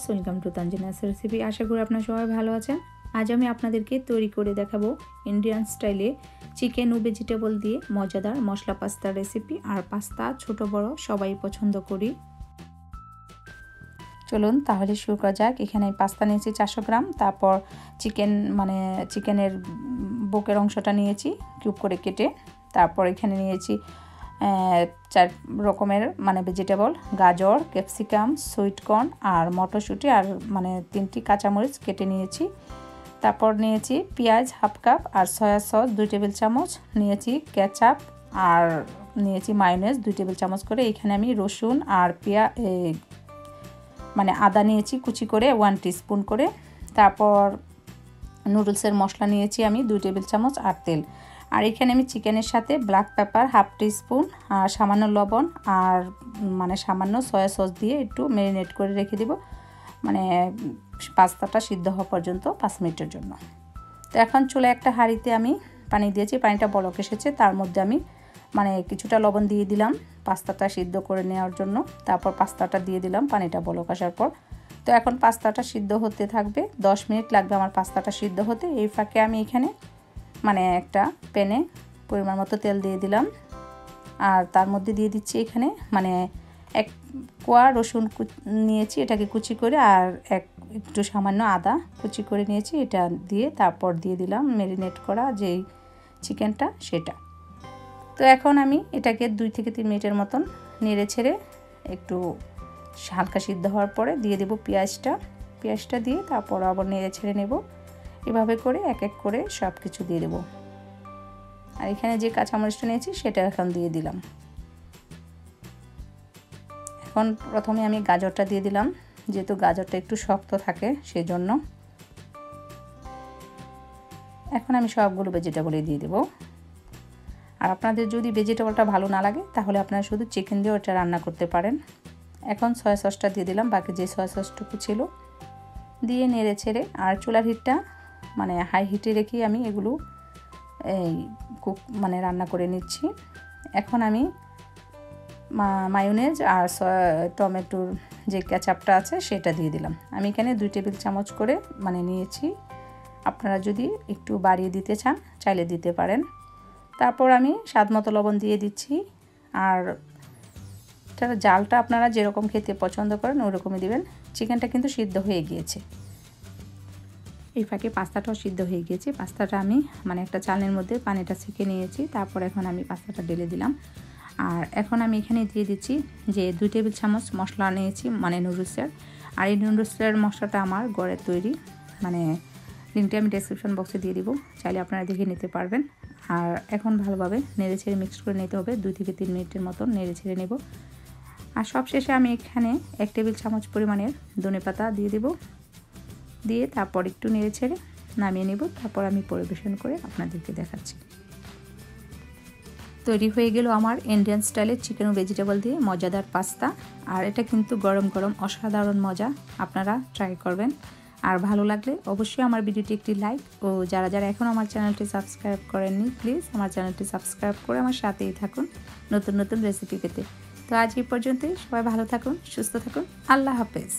Welcome to Tanjina's recipe. আশা করি আপনারা সবাই ভালো আছেন। আজ আমি আপনাদেরকে তৈরি করে দেখাবো ইন্ডিয়ান স্টাইলে চিকেন ও ভেজিটেবল দিয়ে মজাদার মশলা পাস্তার রেসিপি। আর পাস্তা ছোট বড় সবাই পছন্দ করি। চলুন তাহলে শুরু করা যাক। এখানে পাস্তা নিয়েছি 400 গ্রাম, তারপর চিকেনের বুকের অংশটা নিয়েছি কিউব করে কেটে, তারপর এখানে নিয়েছি 4 রকমের ভেজিটেবল, গাজর, ক্যাপসিকাম, সুইটকর্ন আর মটরশুঁটি আর 3টি কাঁচামরিচ কেটে নিয়েছি। তারপর নিয়েছি পেঁয়াজ হাফ কাপ আর সয়া সস 2 টেবিল চামচ, নিয়েছি কেচাপ আর নিয়েছি মায়োনেজ 2 টেবিল চামচ করে। এখানে আমি রসুন আর আদা নিয়েছি কুচি করে 1 টিস্পুন করে। তারপর নুডলসের মশলা নিয়েছি আমি 2 টেবিল চামচ আর তেল। আর এখানে আমি চিকেনের সাথে ব্ল্যাক পেপার হাফ টিস্পুন আর সামান্য লবণ আর সামান্য সয়া সস দিয়ে একটু ম্যারিনেট করে রেখে দেব, পাস্তাটা সিদ্ধ হওয়া পর্যন্ত 5 মিনিটের জন্য। তো এখন চুলে একটা হাঁড়িতে আমি পানি দিয়েছি, পানিটা বলক এসেছে, তার মধ্যে আমি কিছুটা লবণ দিয়ে দিলাম পাস্তাটা সিদ্ধ করে নেওয়ার জন্য। তারপর পাস্তাটা দিয়ে দিলাম পানিটা বলক আসার পর। তো এখন পাস্তাটা সিদ্ধ হতে থাকবে, 10 মিনিট লাগবে আমার পাস্তাটা সিদ্ধ হতে। এই ফাঁকে আমি এখানে একটা প্যানে পরিমাণ মতো তেল দিয়ে দিলাম আর তার মধ্যে দিয়ে দিচ্ছি এখানে 1 কোয়া রসুন নিয়েছি, এটাকে কুচি করে, আর একটু সামান্য আদা কুচি করে নিয়েছি, এটা দিয়ে তারপর দিয়ে দিলাম ম্যারিনেট করা যেই চিকেনটা সেটা। তো এখন আমি এটাকে 2 থেকে 3 মিনিটের মতন নেড়ে ছেড়ে একটু হালকা সিদ্ধ হওয়ার পরে দিয়ে দেব পেঁয়াজটা দিয়ে তারপর আবার নেড়ে ছেড়ে নেব। এভাবে করে এক এক করে সব কিছু দিয়ে দেব। আর এখানে যে কাঁচামরিচটা নিয়েছি সেটা এখন দিয়ে দিলাম। এখন প্রথমে আমি গাজরটা দিয়ে দিলাম, যেহেতু গাজরটা একটু শক্ত থাকে সেজন্য। এখন আমি সবগুলো ভেজিটেবলই দিয়ে দেব। আর আপনাদের যদি ভেজিটেবলটা ভালো না লাগে তাহলে আপনারা শুধু চিকেন দিয়ে ওটা রান্না করতে পারেন। এখন সয়া সসটা দিয়ে দিলাম, বাকি যে সয়া সসটুকু ছিল দিয়ে নেড়ে ছেড়ে, আর চুলার হিটটা হাই হিটে রেখে আমি এগুলো রান্না করে নিচ্ছি। এখন আমি মায়োনেজ আর টমেটোর যে কেচাপটা আছে সেটা দিয়ে দিলাম। আমি এখানে 2 টেবিল চামচ করে নিয়েছি, আপনারা যদি একটু বাড়িয়ে দিতে চান চাইলে দিতে পারেন। তারপর আমি স্বাদ মতো লবণ দিয়ে দিচ্ছি। আর জালটা আপনারা যেরকম খেতে পছন্দ করেন ওরকমই দিবেন। চিকেনটা কিন্তু সিদ্ধ হয়ে গিয়েছে। এই ফাঁকে পাস্তাটাও সিদ্ধ হয়ে গিয়েছে। পাস্তাটা আমি একটা চালনির মধ্যে পানিটা ছেঁকে নিয়েছি। তারপর এখন আমি পাস্তাটা ঢেলে দিলাম। আর এখন আমি এখানে দিয়ে দিচ্ছি যে 2 টেবিল চামচ মশলা নিয়েছি নুডলসের। আর এই নুডলসের মশলাটা আমার ঘরের তৈরি, লিঙ্কটা আমি ডেসক্রিপশন বক্সে দিয়ে দিব, চাইলে আপনারা দেখে নিতে পারবেন। আর এখন ভালোভাবে নেড়ে ছেড়ে মিক্স করে নিতে হবে, 2 থেকে 3 মিনিটের মতো নেড়ে ছেড়ে নেব। আর সবশেষে আমি এখানে 1 টেবিল চামচ পরিমাণের ধনেপাতা দিয়ে দেব, দিয়ে তারপর একটু নেড়ে ছেড়ে নামিয়ে নেব। তারপর আমি পরিবেশন করে আপনাদেরকে দেখাচ্ছি। তৈরি হয়ে গেল আমার ইন্ডিয়ান স্টাইলের চিকেন ও ভেজিটেবল দিয়ে মজাদার পাস্তা। আর এটা কিন্তু গরম গরম অসাধারণ মজা, আপনারা ট্রাই করবেন। আর ভালো লাগলে অবশ্যই আমার ভিডিওটি একটি লাইক, ও যারা যারা এখন আমার চ্যানেলটি সাবস্ক্রাইব করেননি প্লিজ আমার চ্যানেলটি সাবস্ক্রাইব করে আমার সাথেই থাকুন নতুন নতুন রেসিপি পেতে। তো আজ এই পর্যন্তই, সবাই ভালো থাকুন, সুস্থ থাকুন, আল্লাহ হাফেজ।